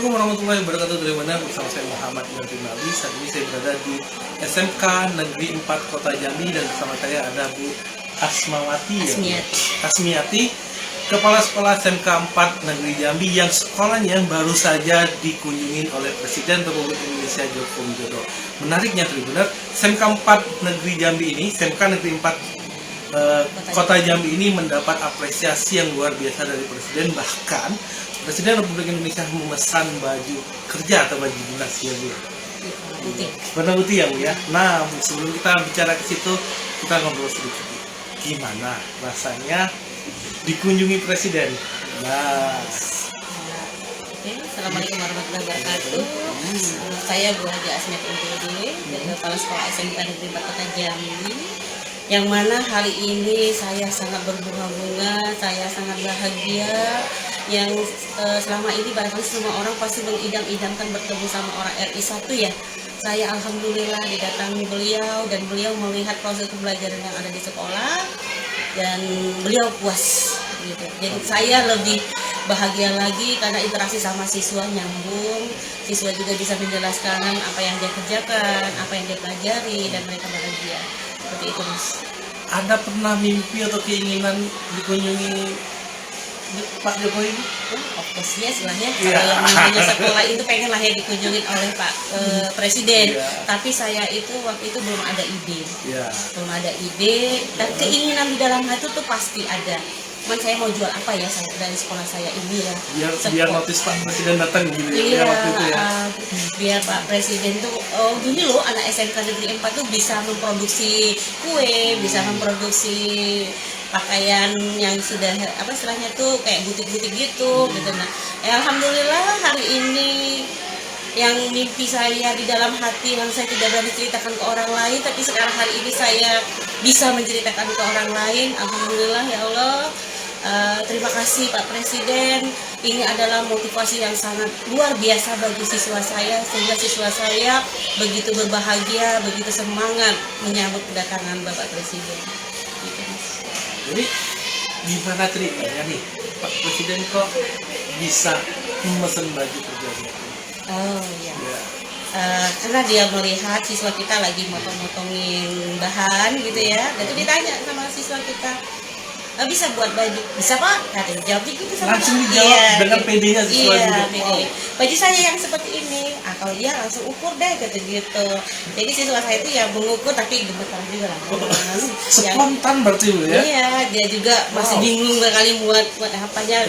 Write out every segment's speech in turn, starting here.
Assalamualaikum warahmatullahi wabarakatuh. Dari mana bersama saya Muhammad Ibn Nabi. Saat ini saya berada di SMK Negeri 4 Kota Jambi dan bersama saya ada Bu Asmawati. Asmiati, Kepala Sekolah SMK 4 Negeri Jambi yang sekolahnya baru saja dikunjungi oleh Presiden Republik Indonesia Joko Widodo. Menariknya Tribuner, SMK 4 Negeri Jambi ini, SMK Negeri 4 Kota Jambi ini mendapat apresiasi yang luar biasa dari Presiden. Bahkan Presiden Republik Indonesia memesan baju kerja atau baju dinas ya Bu. Warna putih ya Bu ya. Nah sebelum kita bicara ke situ kita ngobrol sedikit. Gimana rasanya dikunjungi Presiden? Nah. Assalamualaikum warahmatullahi wabarakatuh. Saya Bu Haja Asmiati dari Kepala Sekolah SMK Negeri 4 Kota Jambi. Yang mana hari ini saya sangat berbunga-bunga, saya sangat bahagia. Yang selama ini barangkali semua orang pasti mengidam-idamkan bertemu sama orang RI 1 ya. Saya alhamdulillah didatangi beliau dan beliau melihat proses pembelajaran yang ada di sekolah dan beliau puas gitu. Jadi saya lebih bahagia lagi karena interaksi sama siswa nyambung. Siswa juga bisa menjelaskan apa yang dia kerjakan, apa yang dia pelajari dan mereka bahagia. Seperti itu Mas. Ada pernah mimpi atau keinginan dikunjungi Pak Jokowi? Of course yes lah ya. Kalau namanya sekolah itu pengen lah ya dikunjungin oleh Pak Presiden. Tapi saya itu waktu itu belum ada ide. Belum ada ide dan keinginan di dalam hati itu pasti ada. Cuman saya mau jual apa ya dari sekolah saya ini ya. Biar notis Pak Presiden datang gitu ya waktu itu ya. Biar Pak Presiden tuh gini loh, anak SMK Negeri 4 tuh bisa memproduksi kue, bisa memproduksi pakaian yang sudah apa istilahnya tuh kayak butik-butik gitu. Nah, alhamdulillah hari ini yang mimpi saya di dalam hati yang saya tidak berani ceritakan ke orang lain, tapi sekarang hari ini saya bisa menceritakan ke orang lain. Alhamdulillah ya Allah. Terima kasih Pak Presiden. Ini adalah motivasi yang sangat luar biasa bagi siswa saya, sehingga siswa saya begitu berbahagia, begitu semangat menyambut kedatangan Bapak Presiden. Jadi gimana ceritanya nih Pak Presiden kok bisa memesan baju kerjanya? Oh iya. Karena dia melihat siswa kita lagi motong-motongin bahan gitu ya, dan itu ditanya sama siswa kita, bisa buat baju, bisa Pak? Katanya jawab gitu sama langsung dijawab dengan PD-nya siswa juga. Wow. Baju saya yang seperti ini, kalau iya langsung ukur deh kata gitu. Jadi siswa saya itu ya mengukur tapi gemetar juga lah. Spontan berarti ya? Iya, dia juga masih bingung berkali buat apanya.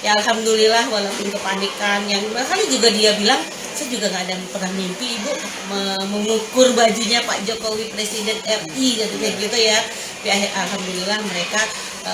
Ya alhamdulillah walaupun kepanikan yang berkali juga dia bilang, saya juga nggak ada pernah mimpi Ibu mengukur bajunya Pak Jokowi Presiden RI kayak gitu ya. Tapi alhamdulillah mereka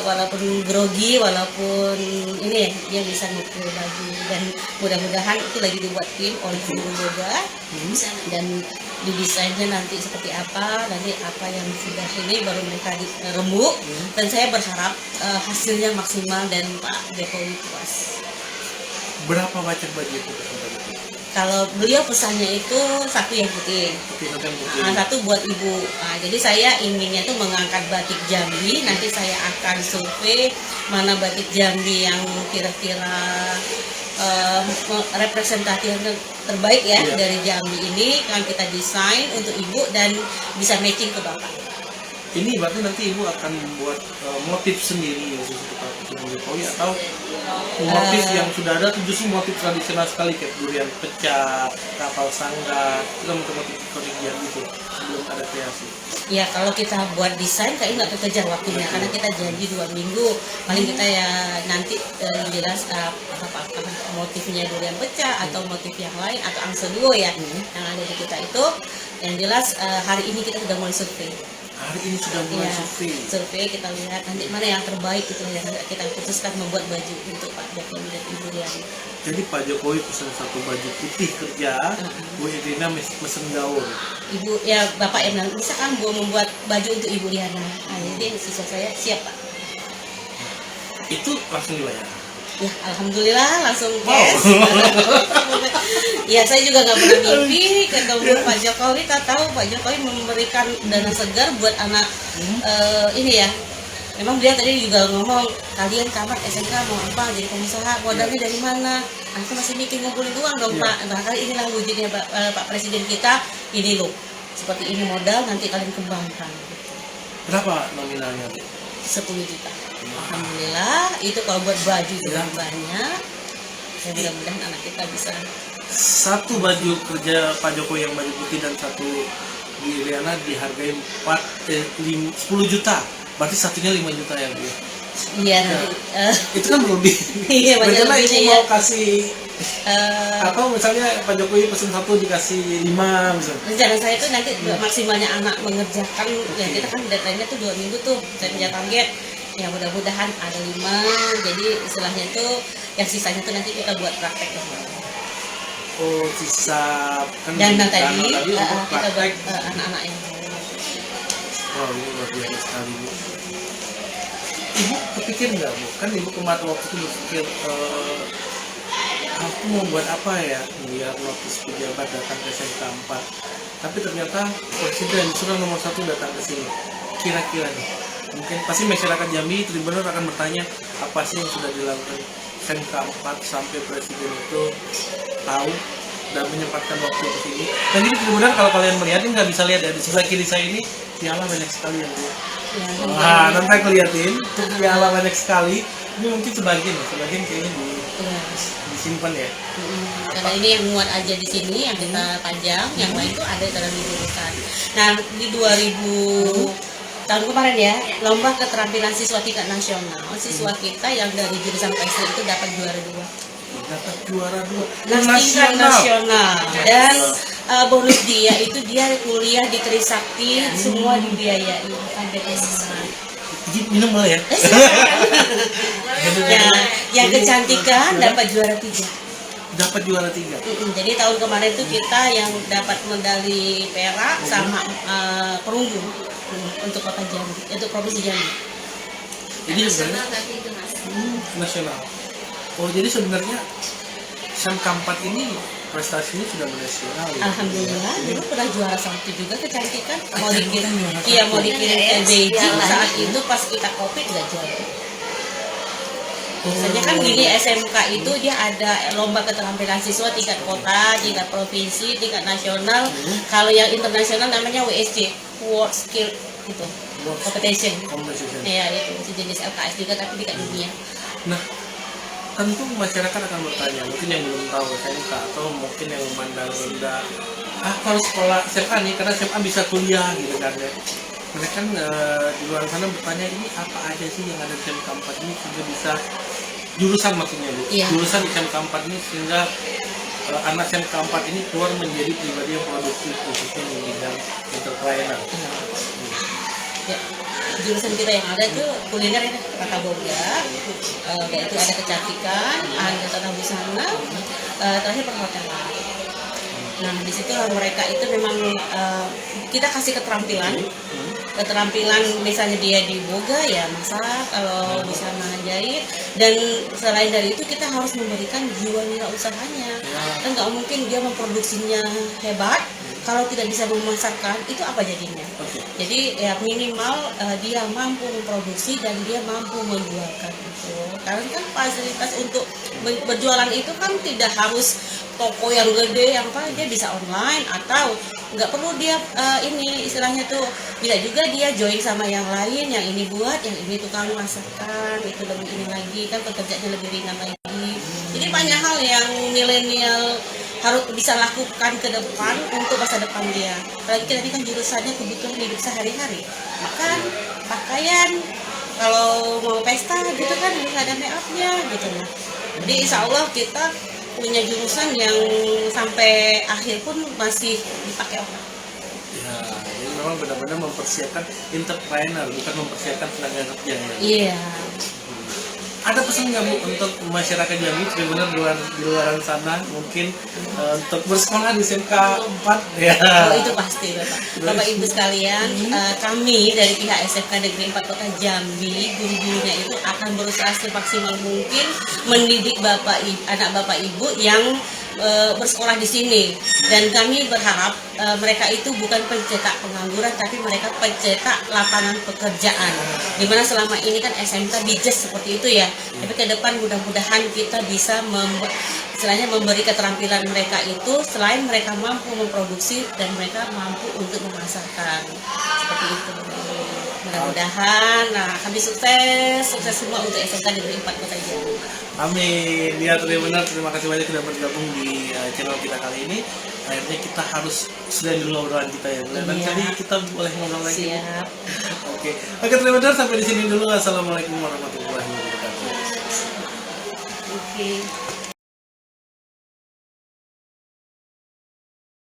walaupun grogi, walaupun ini ya, dia bisa ngukur baju dan mudah-mudahan itu lagi dibuat tim oleh guru yoga dan didesainnya nanti seperti apa, nanti apa yang sudah ini baru mereka rembuk dan saya berharap hasilnya maksimal dan Pak Jokowi puas. Berapa banyak baju itu? Kalau beliau pesannya itu satu yang putih, satu buat ibu. Nah, jadi saya inginnya tuh mengangkat batik Jambi. Nanti saya akan survei mana batik Jambi yang kira-kira representatif terbaik ya dari Jambi ini. Kan kita desain untuk ibu dan bisa matching ke bapak. Ini berarti nanti ibu akan membuat motif sendiri ya Jokowi atau motif yang sudah ada itu justru motif tradisional sekali kayak durian pecah, kapal sanggar, itu motif yang gitu sebelum ada kreasi. Ya kalau kita buat desain kayaknya nggak kekejar waktunya karena kita janji 2 minggu paling kita ya nanti jelas apa motifnya durian pecah atau motif yang lain atau angsa duo ya yang ada di kita itu yang jelas hari ini kita sudah mulai survei. Hari ini sudah mulai survei kita lihat nanti mana yang terbaik itu yang kita putuskan membuat baju untuk Pak Jokowi dan Ibu Riana. Jadi Pak Jokowi pesan satu baju putih kerja, Bu Irina mesen gaun. Ibu ya Bapak yang bilang bisa kan Bu membuat baju untuk Ibu Riana. Nah, jadi siswa saya siap Pak. Itu langsung dibayar. Ya alhamdulillah langsung cash. Ya saya juga nggak pernah mimpi ketemu Pak Jokowi. Tahu Pak Jokowi memberikan dana segar buat anak ini ya memang beliau tadi juga ngomong, kalian tamat SMK mau apa, jadi pengusaha, modalnya dari mana? Aku masih mikir ngumpulin uang dong Pak. Nah kali inilah wujudnya Pak Presiden kita, ini loh, seperti ini modal, nanti kalian kembangkan. Berapa nominalnya? 10 juta. Alhamdulillah, itu kalau buat baju juga banyak. Ya, mudah-mudahan anak kita bisa. Satu baju kerja Pak Jokowi yang baju putih dan satu di Iriana dihargai 10 juta. Berarti satunya 5 juta ya Bu? Iya nanti. Itu kan berlebih. Iya banyak Rencana lebihnya Ibu ya. mau kasih atau misalnya Pak Jokowi pesen satu dikasih 5 misalnya. Rencana saya itu nanti maksimalnya anak mengerjakan, ya kita kan deadline-nya tuh 2 minggu tuh, saya punya target. Ya mudah-mudahan ada 5, jadi istilahnya tuh yang sisanya tuh nanti kita buat praktek. Oh sisa kan Dan tadi untuk kita buat praktek. anak-anak yang Wow ini luar biasa sekali Bu. Ibu kepikir nggak Bu? Kan Ibu kemarin waktu itu berpikir aku mau buat apa ya biar notis pejabat datang ke SMK 4. Tapi ternyata Presiden sudah nomor 1 datang ke sini. Kira-kira nih, mungkin pasti masyarakat Jambi Tribunner akan bertanya apa sih yang sudah dilakukan SMK 4 sampai Presiden itu tahu dan menyempatkan waktu ke sini. Dan ini Tribunner kalau kalian melihat ini nggak bisa lihat ya, di sebelah kiri saya ini piala banyak sekali yang Bu. Wah, nanti aku liatin, piala banyak sekali. Ini mungkin sebagian kayaknya disimpan ya. Karena ini yang muat aja di sini yang kita panjang, yang lain itu ada dalam jurusan. Nah di 2000 tahun kemarin ya, lomba keterampilan siswa tingkat nasional, siswa kita yang dari jurusan PSR itu dapat juara 2. Dapat juara 2 tingkat nasional. Dan bonus dia itu dia kuliah di Trisakti, semua dibiayai. Ada minum boleh ya? Ya, yang kecantikan dapat juara 3. Dapat juara 3. Jadi tahun kemarin tuh kita yang dapat medali perak sama perunggu untuk kota Jambi, untuk provinsi Jambi. Jadi sebenarnya nasional. Oh jadi sebenarnya SMK 4 ini prestasinya sudah nasional ya? Alhamdulillah, dulu pernah juara 1 juga kecantikan. Mau dikirim ke Beijing saat itu pas kita COVID nggak jadi. Biasanya kan gini, SMK itu dia ada lomba keterampilan siswa tingkat kota, tingkat provinsi, tingkat nasional. Kalau yang internasional namanya WSC, World Skill gitu, Competition. Ya itu sejenis LKS juga tapi tingkat dunia. Nah, tentu masyarakat akan bertanya, mungkin yang belum tahu SMK atau mungkin yang memandang rendah, kalau sekolah SMA nih, karena SMA bisa kuliah gitu kan ya. Mereka kan di luar sana bertanya, ini apa aja sih yang ada di SMK 4 ini sehingga bisa jurusan maksudnya Bu, jurusan di SMK 4 ini sehingga anak SMK 4 ini keluar menjadi pribadi yang produktif khususnya di bidang entrepreneur. Ya, jurusan kita yang ada tuh kuliner ya, Tata Boga, yaitu ada kecantikan, ada tata busana, terakhir perhotelan. Nah di situ mereka itu memang kita kasih keterampilan misalnya dia di boga ya masak, kalau busana jahit, dan selain dari itu kita harus memberikan jiwa usahanya. Kan nggak mungkin dia memproduksinya hebat kalau tidak bisa memasarkan, itu apa jadinya? Jadi ya minimal dia mampu memproduksi dan dia mampu menjualkan itu. Karena kan fasilitas untuk berjualan itu kan tidak harus toko yang gede, yang apa, dia bisa online atau nggak perlu dia ini istilahnya tuh, bisa juga dia join sama yang lain, yang ini buat, yang ini tukang masakan, itu lebih ini lagi kan pekerjaannya lebih ringan lagi. Jadi banyak hal yang milenial harus bisa lakukan ke depan untuk masa depan dia. Apalagi kita ini kan jurusannya kebutuhan hidup sehari-hari, makan, pakaian, kalau mau pesta gitu kan harus ada make upnya gitu lah. Jadi insya Allah kita punya jurusan yang sampai akhir pun masih dipakai orang. Ya, jadi memang benar-benar mempersiapkan entrepreneur, bukan mempersiapkan tenaga kerja ya. Iya. Ada pesan nggak Bu untuk masyarakat Jambi benar di luar sana mungkin untuk bersekolah di SMK 4 ya? Oh itu pasti Bapak Ibu sekalian, kami dari pihak SMK Negeri 4 Kota Jambi, guru-gurunya itu akan berusaha semaksimal mungkin mendidik anak Bapak Ibu yang bersekolah di sini, dan kami berharap mereka itu bukan pencetak pengangguran tapi mereka pencetak lapangan pekerjaan, dimana selama ini kan SMK bijes seperti itu ya, tapi ke depan mudah-mudahan kita bisa istilahnya memberi keterampilan mereka itu, selain mereka mampu memproduksi dan mereka mampu untuk memasarkan seperti itu. Mudah-mudahan, nah kami sukses semua untuk SMK Negeri 4 Kota Jambi. Amin. Ya, benar. Terima kasih banyak sudah bergabung di channel kita kali ini. Akhirnya kita harus sudah dulu obrolan kita ya. Dan kali kita boleh ngobrol lagi. Siap. Oke, terima sampai di sini dulu. Assalamualaikum warahmatullahi wabarakatuh. Oke.